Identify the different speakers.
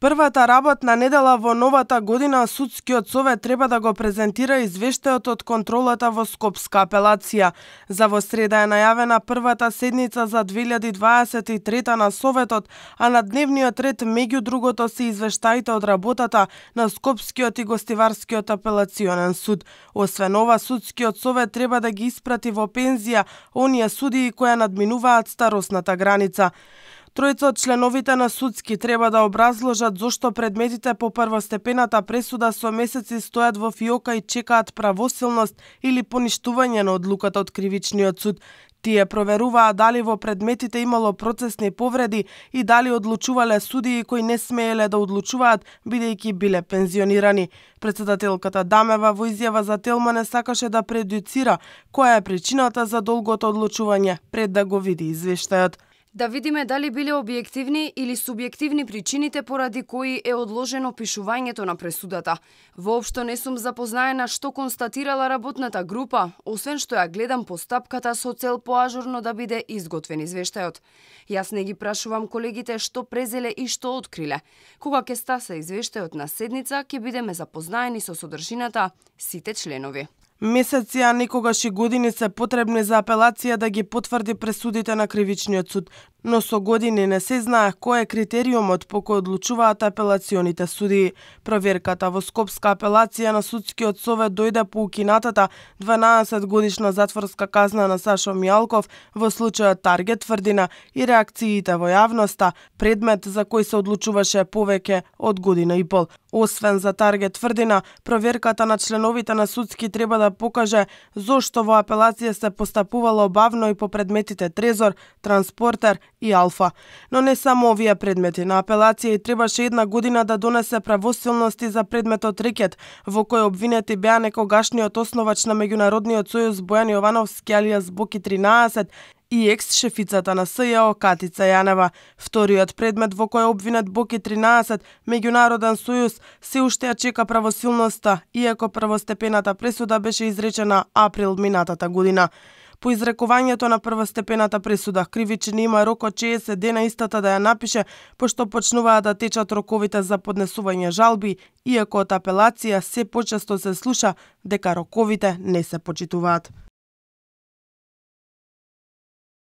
Speaker 1: Првата работна недела во новата година Судскиот совет треба да го презентира извештајот од контролата во Скопска апелација. За во среда е најавена првата седница за 2023 на Советот, а на дневниот ред меѓу другото се извештаите од работата на Скопскиот и Гостиварскиот апелационен суд. Освен ова, Судскиот совет треба да ги испрати во пензија оние судии кои надминуваат старосната граница. Тројца од членовите на судски треба да образложат зошто предметите по првостепената пресуда со месеци стојат во фиока и чекаат правосилност или поништување на одлуката од кривичниот суд. Тие проверуваат дали во предметите имало процесни повреди и дали одлучувале судии кои не смееле да одлучуваат бидејќи биле пензионирани. Претседателката Дамева во изјава за Телмане сакаше да предуцира која е причината за долгото одлучување пред да го види извештајот.
Speaker 2: Да видиме дали биле објективни или субјективни причините поради кои е одложено пишувањето на пресудата. Воопшто не сум запознаена што констатирала работната група, освен што ја гледам постапката со цел поажурно да биде изготвен извештајот. Јас не ги прашувам колегите што презеле и што откриле. Кога ќе стаса извештајот на седница, ќе бидеме запознаени со содржината сите членови.
Speaker 1: Месеци, а некогаш и години се потребни за апелација да ги потврди пресудите на кривичниот суд, но со години не се знае кој е критериумот по кој одлучуваат апелационите судии. Проверката во Скопска апелација на Судскиот совет дојде по укинатата 12 годишна затворска казна на Сашо Мијалков во случајот Таргет тврдина и реакциите во јавноста, предмет за кој се одлучуваше повеќе од година и пол. Освен за Таргет тврдина, проверката на членовите на судски треба да покаже зошто во апелација се постапувало бавно и по предметите Трезор, Транспортер и Алфа. Но не само овие предмети. На апелација и требаше една година да донесе правосилности за предметот Рекет, во кој обвинети беа некогашниот основач на Меѓународниот сојуз Бојан Јовановски алијас Боки 13 и екс-шефицата на СЈО Катица Јанева. Вториот предмет во кој обвинет Боки 13, Меѓународен сојуз, се уште ја чека правосилноста, иако првостепената пресуда беше изречена април минатата година. По изрекувањето на првостепената пресуда, кривичен има рок од 60 дена истата да ја напише, пошто почнуваат да течат роковите за поднесување жалби, иако од апелација се почесто се слуша дека роковите не се почитуваат.